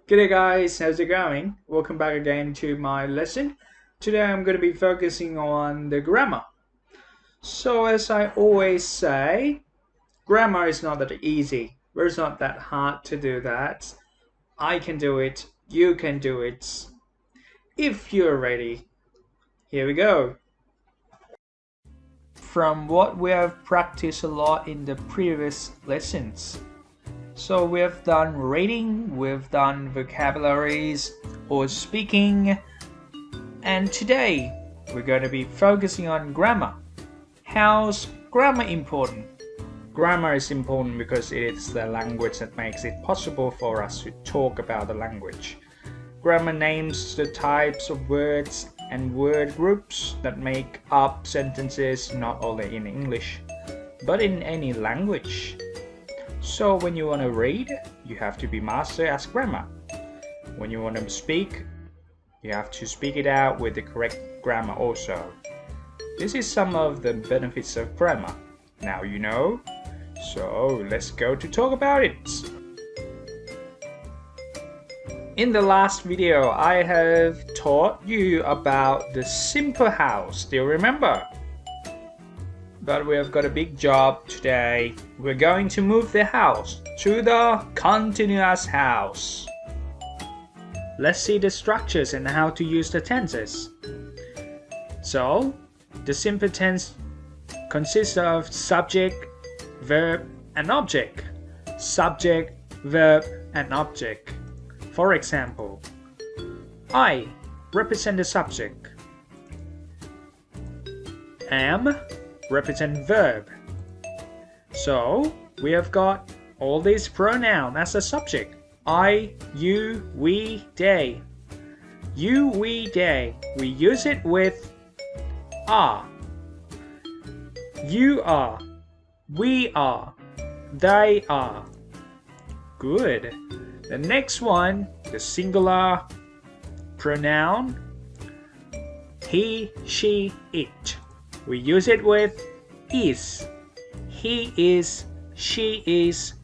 G'day guys, how's it going? Welcome back again to my lesson. Today I'm going to be focusing on the grammar. So as I always say, grammar is not that easy. It's not that hard to do that. I can do it, you can do it. If you're ready, here we go. From what we have practiced a lot in the previous lessons. So we have done reading, we've done vocabularies or speaking, and today we're going to be focusing on grammar. How's grammar important? Grammar is important because it is the language that makes it possible for us to talk about the language. Grammar names the types of words and word groups that make up sentences not only in English, but in any language. So when you want to read, you have to be master at grammar. When you want to speak, you have to speak it out with the correct grammar also. This is some of the benefits of grammar. Now you know. So let's go to talk about it. In the last video, I have taught you about the simple house. Still remember? But we have got a big job today. We're going to move the house to the continuous house. Let's see the structures and how to use the tenses. So, the simple tense consists of subject, verb, and object. Subject, verb, and object. For example, I represent the subject. Am represent verb. So we have got all these pronouns as a subject. I, you, we, they. You, we, they. We use it with are. You are. We are. They are. Good. The next one, the singular pronoun. He, she, it. We use it with is. He is, she is,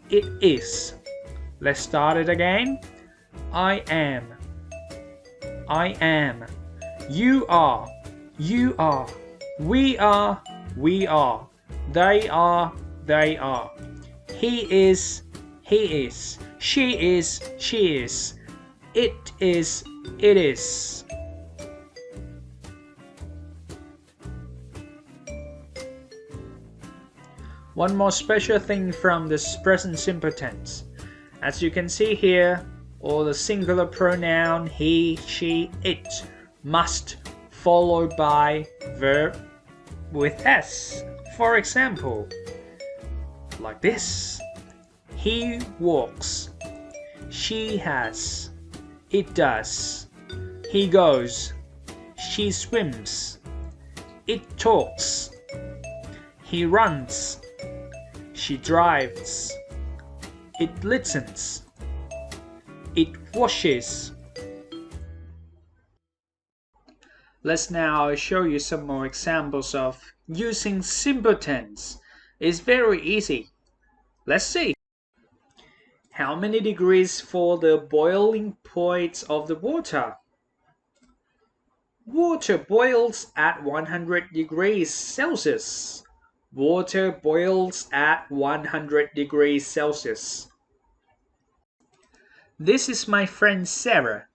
it is. Let's start it again. I am. I am. You are. You are. We are. We are. They are. They are. He is. He is. She is. She is. It is. It is. One more special thing from this present simple tense. As you can see here, all the singular pronoun he, she, it must followed by verb with s. For example, like this. He walks. She has. It does. He goes. She swims. It talks. He runs. She drives. It listens. It washes. Let's now show you some more examples of using simple tense. It's very easy. Let's see. How many degrees for the boiling point of the water? Water boils at 100 degrees Celsius. Water boils at 100 degrees Celsius. This is my friend Sarah.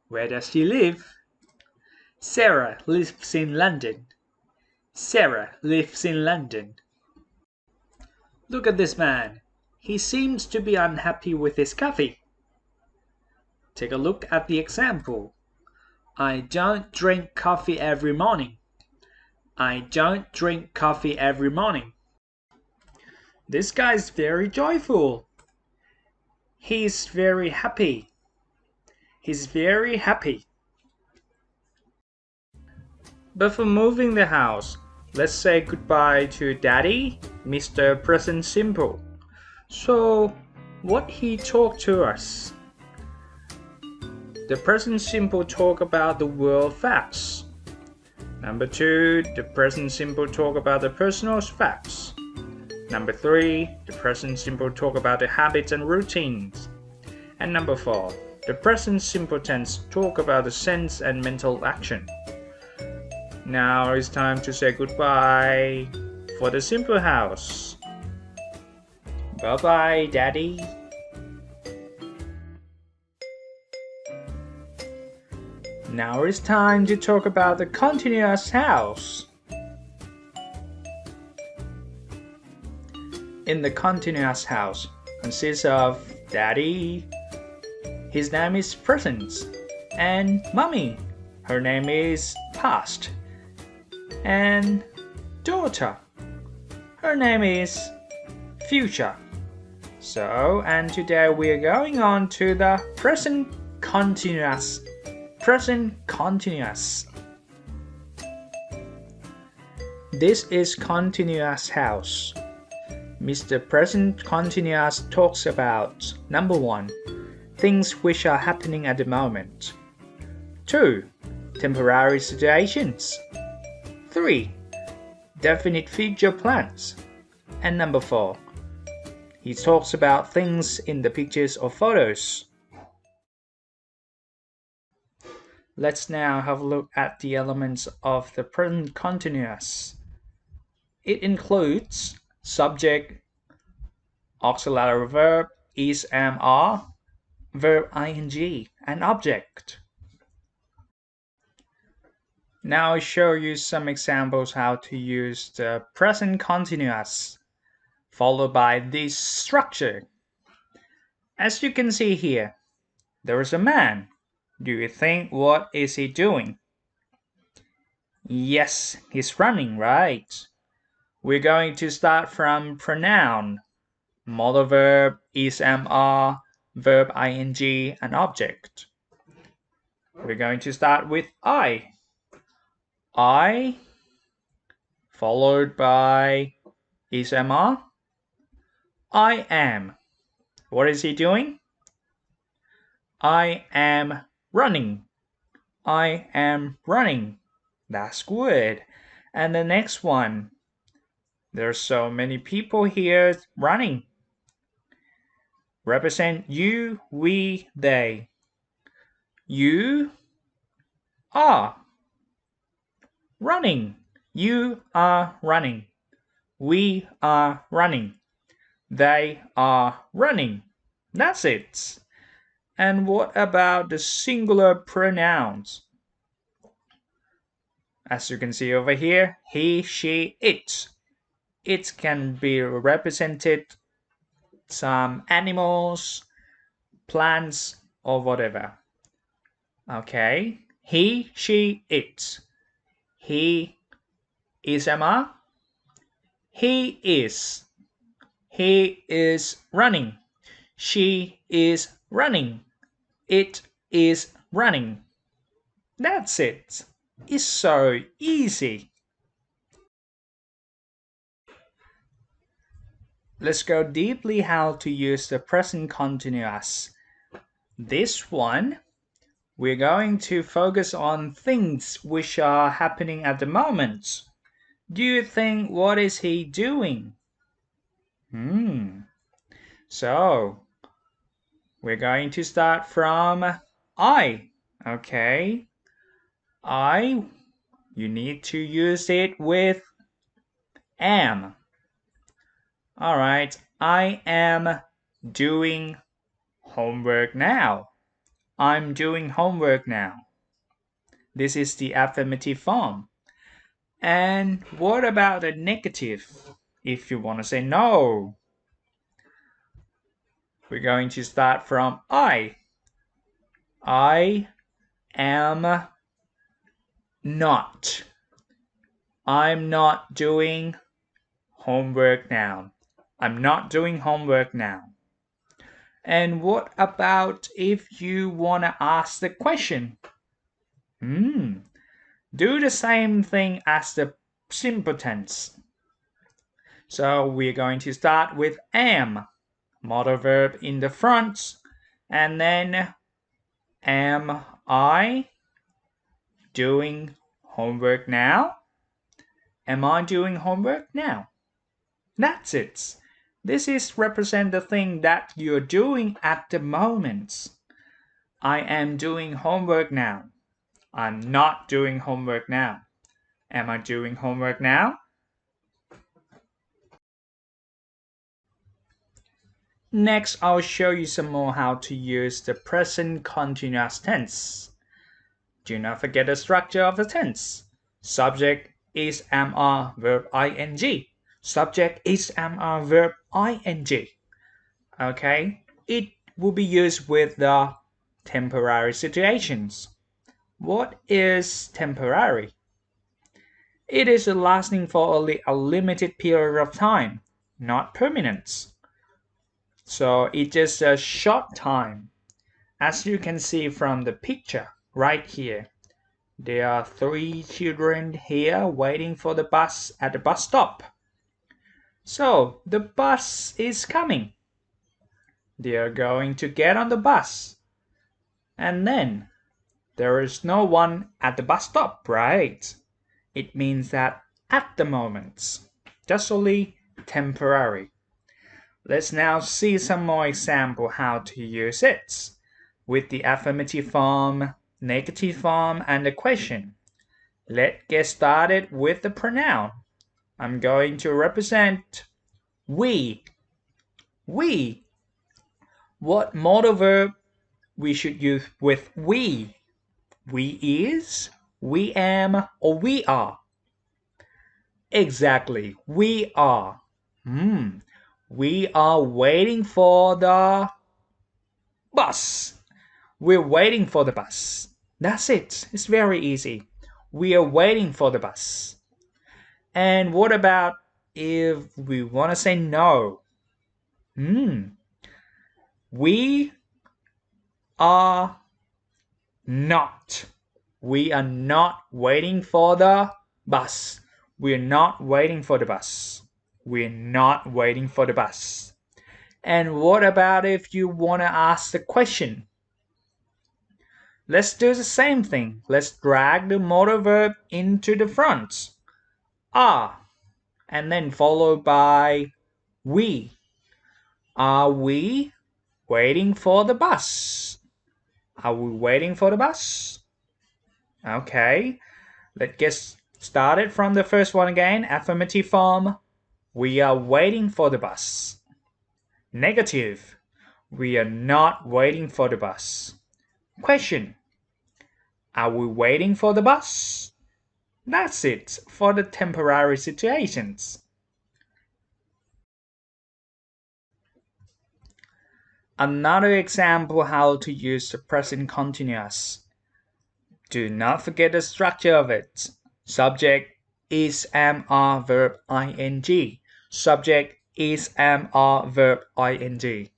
Where does she live? Sarah lives in London. Sarah lives in London. Look at this man. He seems to be unhappy with his coffee. Take a look at the example. I don't drink coffee every morning. I don't drink coffee every morning. This guy's very joyful. He's very happy. He's very happy. Before moving the house, let's say goodbye to Daddy, Mr. Present Simple. So, what he talked to us? The present simple talk about the world facts. Number 2, the present simple talk about the personal facts. Number 3, the present simple talk about the habits and routines. And number 4, The present simple tense talk about the sense and mental action. Now it's time to say goodbye for the simple house. Bye bye, Daddy. Now it's time to talk about the continuous house. In the continuous house consists of Daddy, his name is present, and Mommy, her name is past, and daughter, her name is future. So, and today we are going on to the present continuous. This is continuous house. Mr. Present Continuous talks about number 1, things which are happening at the moment. 2, temporary situations. 3, definite future plans. And number 4, he talks about things in the pictures or photos. Let's now have a look at the elements of the present continuous. It includes subject, auxiliary verb, is, am, are, verb ing, and object. Now I show you some examples how to use the present continuous, followed by this structure. As you can see here, there is a man. Do you think what is he doing? Yes, he's running, right? We're going to start from pronoun, modal verb, is, am, are, verb ing, and object. We're going to start with I, followed by is, am, are. I am. What is he doing? I am running. I am running. That's good. And the next one. There's so many people here running. Represent you, we, they. You are running. You are running. We are running. They are running. That's it. And what about the singular pronouns? As you can see over here, he, she, it. It can be represented some animals, plants, or whatever. Okay, he, she, it. He is Emma. He is. He is running. She is running. It is running. That's it. It's so easy. Let's go deeply how to use the present continuous. This one, we're going to focus on things which are happening at the moment. Do you think what is he doing? So, we're going to start from I. Okay. I, you need to use it with am. Alright, I am doing homework now. I'm doing homework now. This is the affirmative form. And what about the negative? If you want to say no, we're going to start from I. I am not. I'm not doing homework now. I'm not doing homework now. And what about if you want to ask the question? Do the same thing as the simple tense. So we're going to start with am, modal verb in the front, and then am I doing homework now? Am I doing homework now? That's it. This is represent the thing that you're doing at the moment. I am doing homework now. I'm not doing homework now. Am I doing homework now? Next, I'll show you some more how to use the present continuous tense. Do not forget the structure of the tense. Subject is am verb ing. Subject is am verb ing. Okay? It will be used with the temporary situations. What is temporary? It is lasting for only a limited period of time, not permanent. So it's just a short time. As you can see from the picture right here, there are 3 children here waiting for the bus at the bus stop. So the bus is coming. They are going to get on the bus. And then there is no one at the bus stop, right? It means that at the moment, just only temporary. Let's now see some more example how to use it with the affirmative form, negative form, and the question. Let's get started with the pronoun. I'm going to represent we. We. What modal verb we should use with we? We is, we am, or we are? Exactly, we are. We are waiting for the bus. We're waiting for the bus. That's it. It's very easy. We are waiting for the bus. And what about if we want to say no? We are not. We are not waiting for the bus. We're not waiting for the bus. We're not waiting for the bus. And what about if you want to ask the question? Let's do the same thing. Let's drag the modal verb into the front. Are, and then followed by we. Are we waiting for the bus? Are we waiting for the bus? Okay, let's get started from the first one again. Affirmative form. We are waiting for the bus. Negative. We are not waiting for the bus. Question. Are we waiting for the bus? That's it for the temporary situations. Another example how to use the present continuous. Do not forget the structure of it. Subject is am are verb ing. Subject is am are verb ing.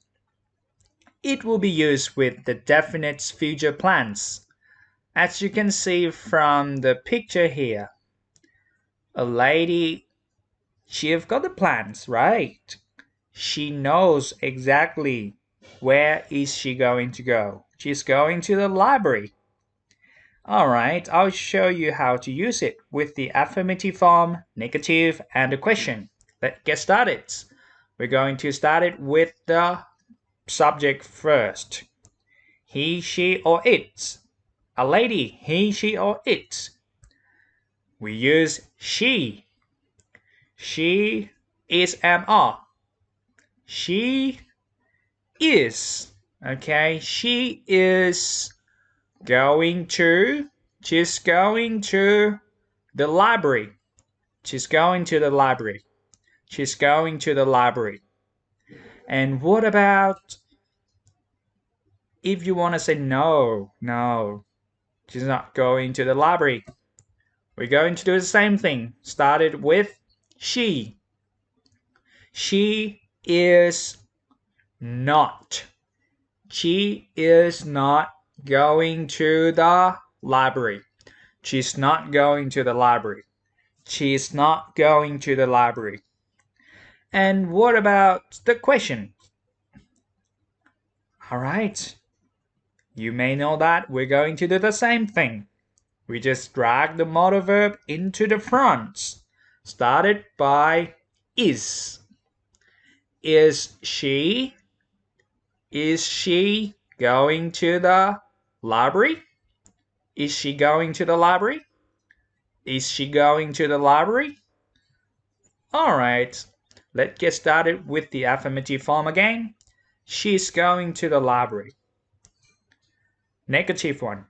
It will be used with the definite future plans. As you can see from the picture here, a lady, she've got the plans, right? She knows exactly where is she going to go. She's going to the library. Alright, I'll show you how to use it with the affirmative form, negative, and the question. Let's get started. We're going to start it with the subject first. He, she, or it. A lady, he, she, or it. We use she. She is am. She is. Okay, she is she's going to the library. She's going to the library. She's going to the library. And what about if you want to say no, she's not going to the library? We're going to do the same thing. Started with she. She is not. She is not going to the library. She's not going to the library. She's not going to the library. And what about the question? Alright. You may know that we're going to do the same thing. We just drag the modal verb into the front. Started by is. Is she going to the Library? Is she going to the library? Is she going to the library? Alright, let's get started with the affirmative form again. She's going to the library. Negative one.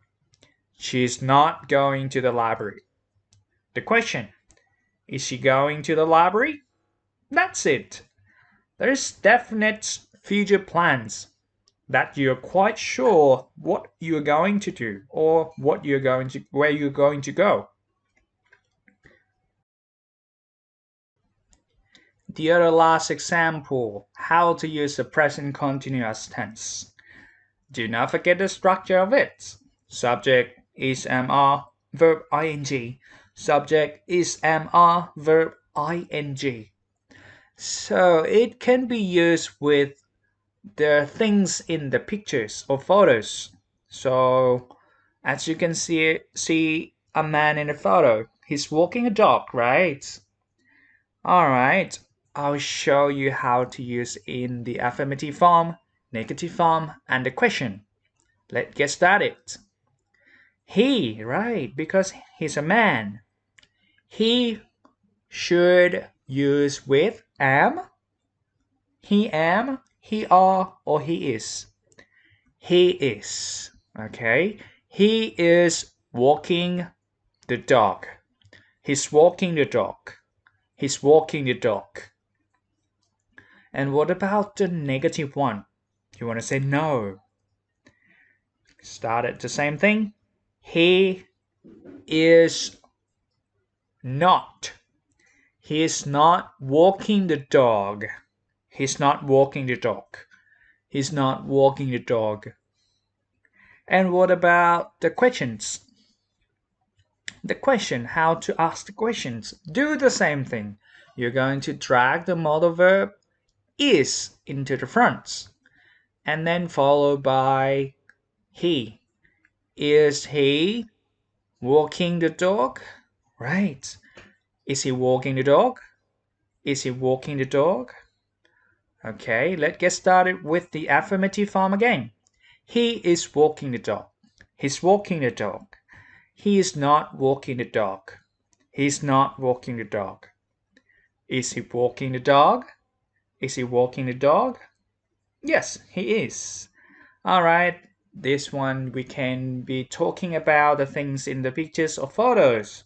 She's not going to the library. The question. Is she going to the library? That's it. There's definite future plans that you're quite sure what you're going to do or where you're going to go. The other last example, how to use the present continuous tense. Do not forget the structure of it. Subject is MR, verb ing. Subject is MR, verb ing. So it can be used with the things in the pictures or photos. So as you can see a man in a photo. He's walking a dog, right? Alright, I'll show you how to use in the affirmative form, negative form, and the question. Let's get started. He, right, because he's a man. He should use with am, he am, he are, or he is. He is, okay? He is walking the dog. He's walking the dog. He's walking the dog. And what about the negative one? You want to say no. Start at the same thing. He is not. He is not walking the dog. He's not walking the dog. He's not walking the dog. And what about the questions? The question, how to ask the questions. Do the same thing. You're going to drag the modal verb is into the front and then followed by he. Is he walking the dog? Right. Is he walking the dog? Is he walking the dog? Okay, let's get started with the affirmative form again. He is walking the dog. He's walking the dog. He is not walking the dog. He's not walking the dog. Is he walking the dog? Is he walking the dog? Yes, he is. Alright, this one we can be talking about the things in the pictures or photos.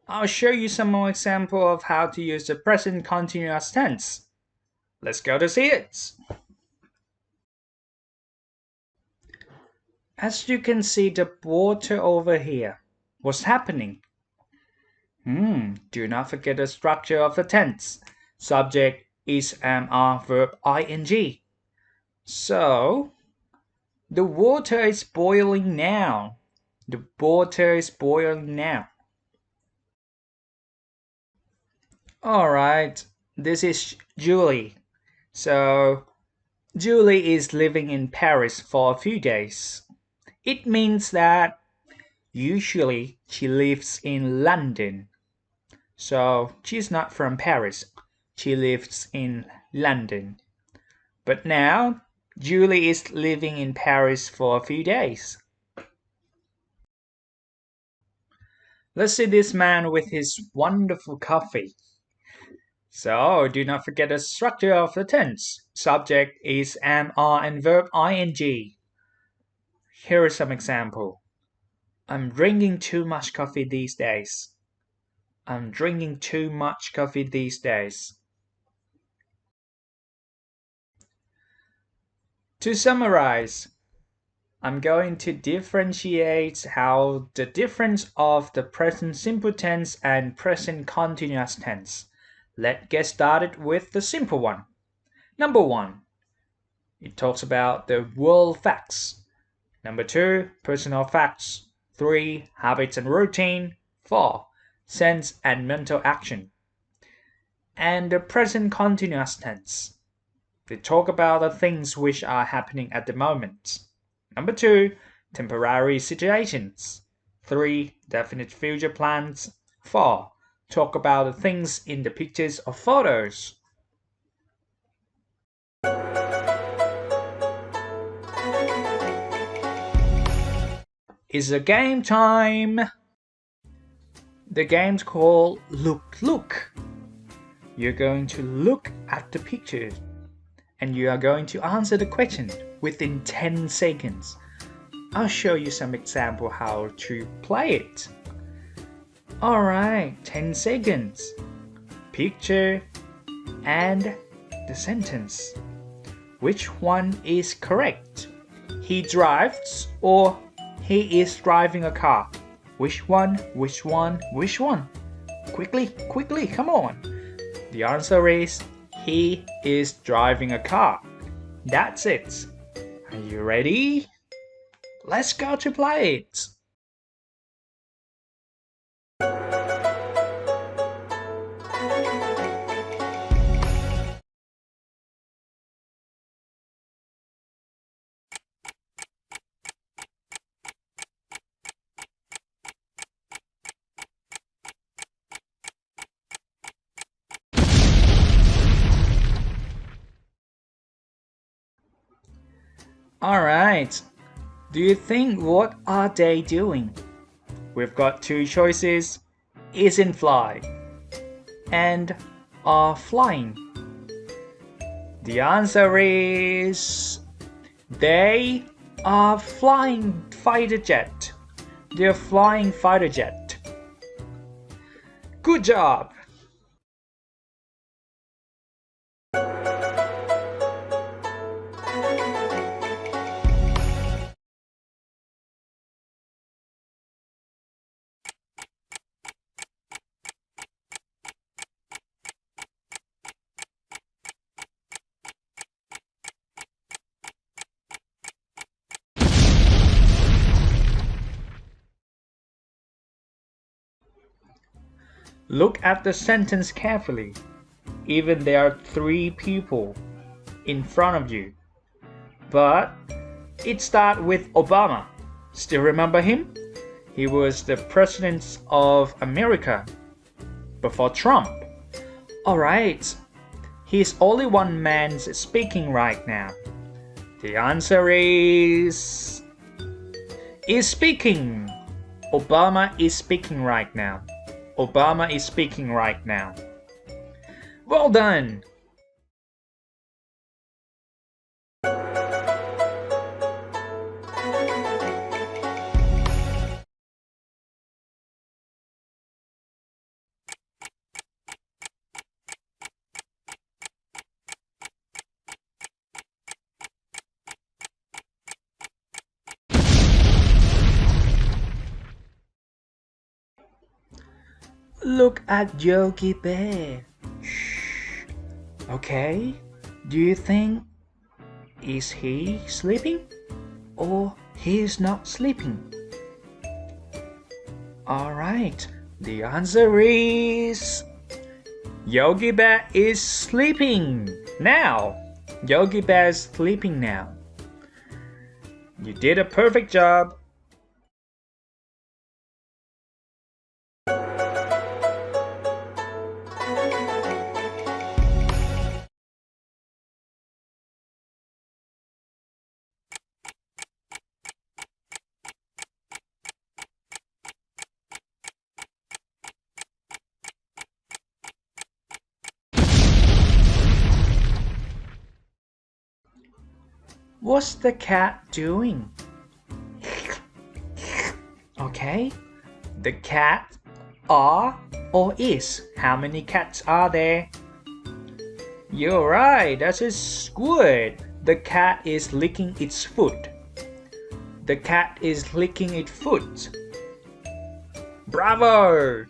I'll show you some more example of how to use the present continuous tense. Let's go to see it. As you can see the water over here. What's happening? Do not forget the structure of the tense. Subject is MR, verb ing. So, the water is boiling now. The water is boiling now. Alright, this is Julie. So, Julie is living in Paris for a few days. It means that usually she lives in London. So, she's not from Paris. She lives in London. But now, Julie is living in Paris for a few days. Let's see this man with his wonderful coffee. So, do not forget the structure of the tense. Subject is am, are, and verb ing. Here is some example. I'm drinking too much coffee these days. I'm drinking too much coffee these days. To summarize, I'm going to differentiate how the difference of the present simple tense and present continuous tense. Let's get started with the simple one. Number 1, it talks about the world facts. Number 2, personal facts. 3, habits and routine. 4, sense and mental action. And the present continuous tense. They talk about the things which are happening at the moment. Number 2, temporary situations. 3, definite future plans. 4, talk about the things in the pictures or photos. It's a game time! The game's called Look. You're going to look at the pictures and you are going to answer the question within 10 seconds. I'll show you some example how to play it. Alright, 10 seconds. Picture and the sentence. Which one is correct? He drives or he is driving a car? Which one? Quickly, come on. The answer is he is driving a car. That's it. Are you ready? Let's go to play it. Alright, do you think what are they doing? We've got two choices, isn't fly and are flying. The answer is they are flying fighter jet. They're flying fighter jet. Good job! Look at the sentence carefully. Even there are 3 people in front of you. But it starts with Obama. Still remember him? He was the president of America before Trump. Alright, he's only one man speaking right now. The answer is speaking. Obama is speaking right now. Obama is speaking right now. Well done! Look at Yogi Bear. Shh. Okay, do you think is he sleeping or he is not sleeping? Alright, the answer is Yogi Bear is sleeping now. Yogi Bear is sleeping now. You did a perfect job. What's the cat doing? Okay, the cat are or is. How many cats are there? You're right, that is good. The cat is licking its foot. The cat is licking its foot. Bravo!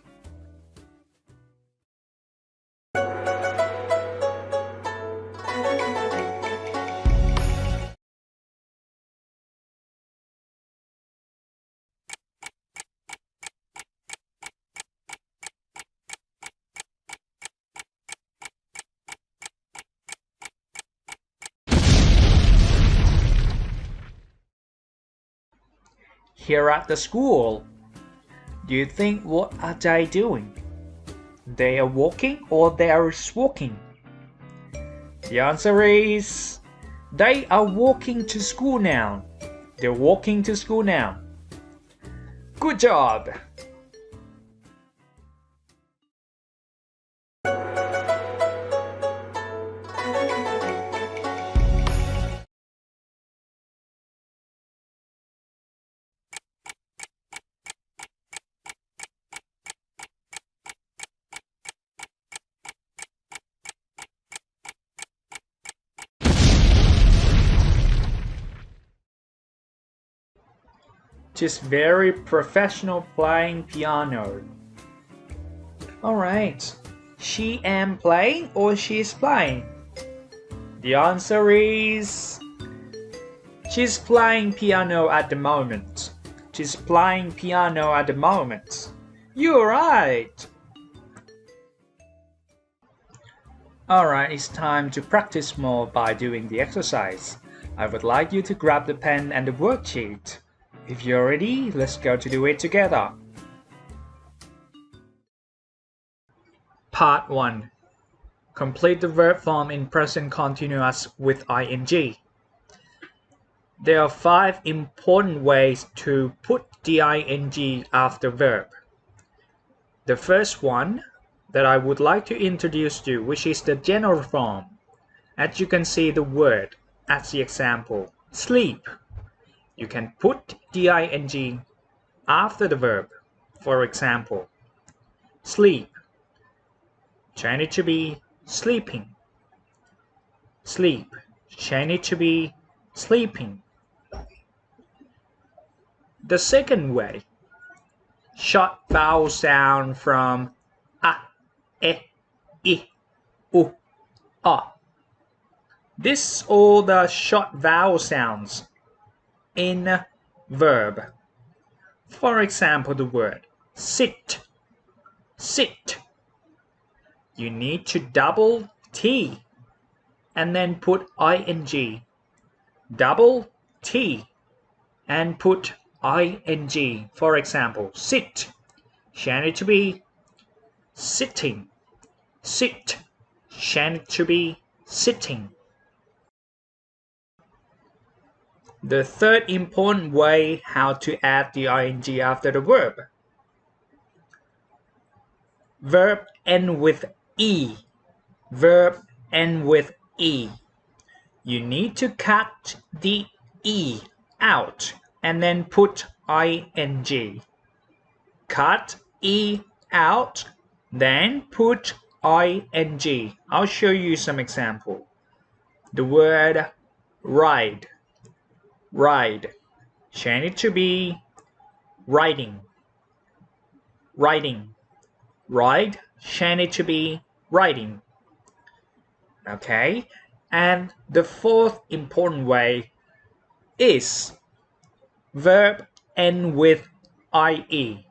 Here at the school, do you think what are they doing? They are walking or they are walking? The answer is they are walking to school now. They're walking to school now. Good job! Just very professional playing piano. Alright, she am playing or she is playing? The answer is... she's playing piano at the moment. She's playing piano at the moment. You're right! Alright, it's time to practice more by doing the exercise. I would like you to grab the pen and the worksheet. If you're ready, let's go to do it together. Part 1. Complete the verb form in present continuous with ing. There are 5 important ways to put the ing after verb. The first one that I would like to introduce you, which is the general form. As you can see the word as the example, sleep. You can put the ing after the verb. For example, sleep. Change it to be sleeping. Sleep. Change it to be sleeping. The second way, short vowel sound from a, e, I, u, a. This all the short vowel sounds in verb. For example, the word sit. Sit. You need to double T and then put ing. Double T and put ing. For example, sit. Change it to be sitting. Sit. Change it to be sitting. The third important way how to add the ing after the verb. Verb end with E. Verb end with E. You need to cut the E out and then put ing. Cut E out, then put ing. I'll show you some example. The word ride. Ride. Change it to be riding. Riding. Ride. Change it to be riding. Okay? And the fourth important way is verb end with ie.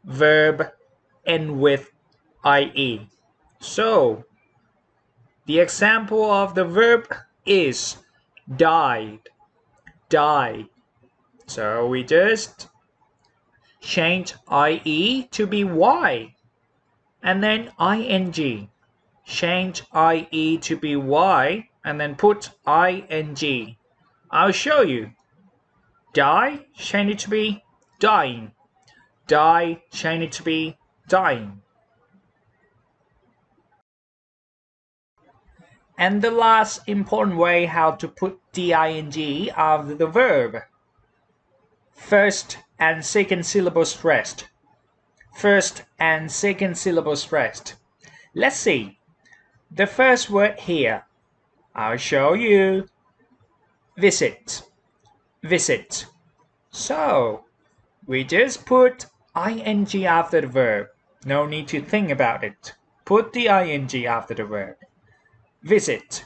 Verb end with ie. So, the example of the verb is died. Died. So we just change ie to be y. And then ing. Change ie to be y and then put ing. I'll show you. Die, change it to be dying. Die, change it to be dying. And the last important way how to put the ing after the verb. First and second syllable stressed. First and second syllable stressed. Let's see. The first word here. I'll show you. Visit. Visit. So, we just put ing after the verb. No need to think about it. Put the ing after the verb. Visit.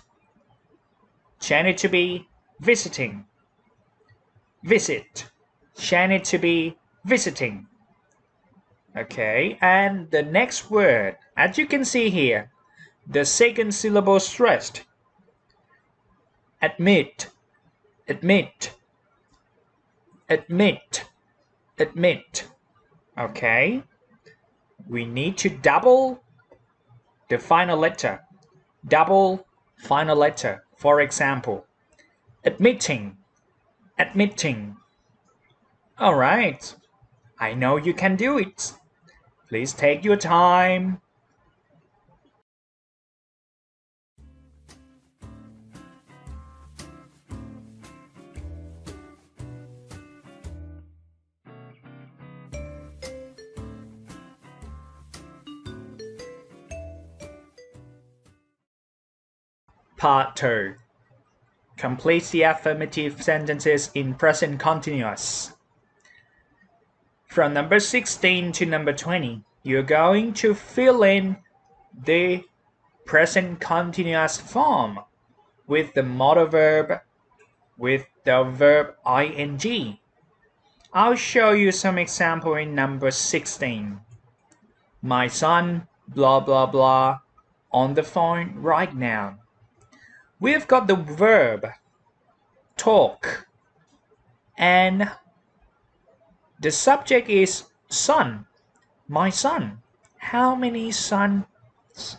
Change it to be visiting. Visit. Change it to be visiting. Okay, and the next word, as you can see here, the second syllable stressed. Admit. Admit. Admit. Admit. Okay, we need to double the final letter. Double final letter. For example, admitting. Admitting. All right. I know you can do it. Please take your time. Part 2. Complete the affirmative sentences in present continuous. From number 16 to number 20, you're going to fill in the present continuous form with the modal verb, with the verb ing. I'll show you some example in number 16. My son, blah blah blah, on the phone right now. We've got the verb talk, and the subject is son, my son. How many sons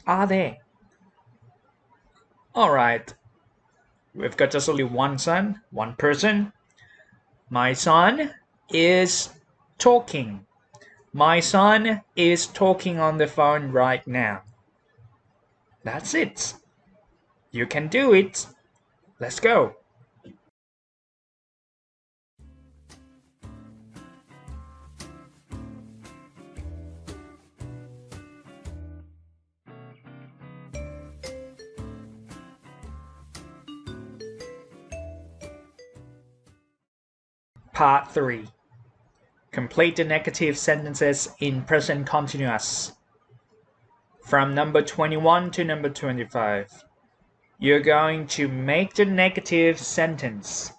are there? Alright, we've got just only one son, one person. My son is talking. My son is talking on the phone right now. That's it. You can do it. Let's go. Part 3. Complete the negative sentences in present continuous. From number 21 to number 25, you're going to make the negative sentence.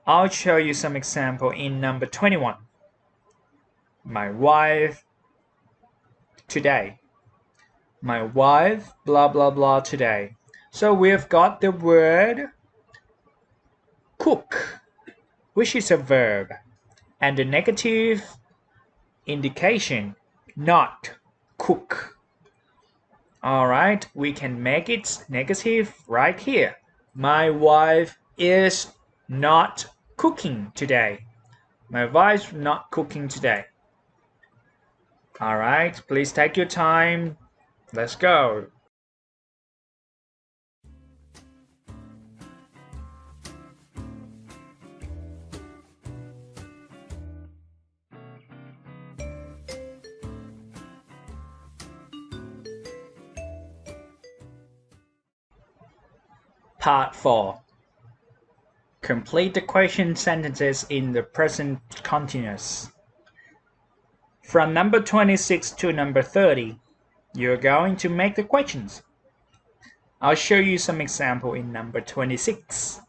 I'll show you some example in number 21. My wife today. My wife blah blah blah today. So we've got the word cook, which is a verb, and the negative indication not cook. Alright, we can make it negative right here. My wife is not cooking today. My wife's not cooking today. Alright, please take your time. Let's go. Part 4. Complete the question sentences in the present continuous. From number 26 to number 30, you're going to make the questions. I'll show you some example in number 26.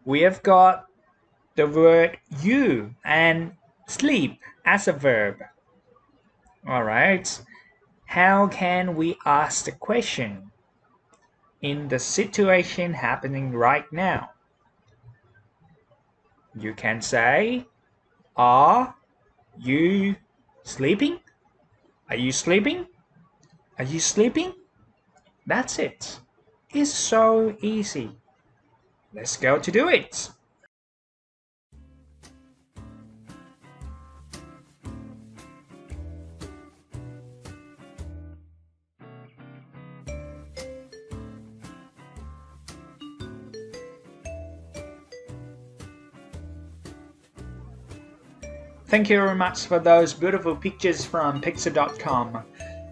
We have got the word you and sleep as a verb. Alright, how can we ask the question in the situation happening right now? You can say, are you sleeping? Are you sleeping? Are you sleeping? That's it. It's so easy. Let's go to do it. Thank you very much for those beautiful pictures from pixar.com.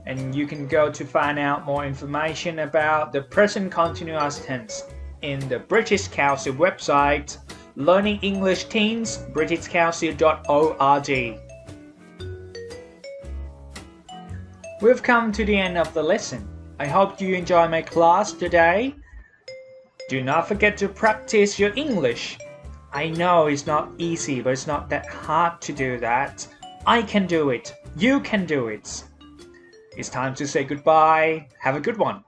And you can go to find out more information about the present continuous tense in the British Council website, Learning English Teens, britishcouncil.org. We've come to the end of the lesson. I hope you enjoy my class today. Do not forget to practice your English. I know it's not easy, but it's not that hard to do that. I can do it. You can do it. It's time to say goodbye. Have a good one.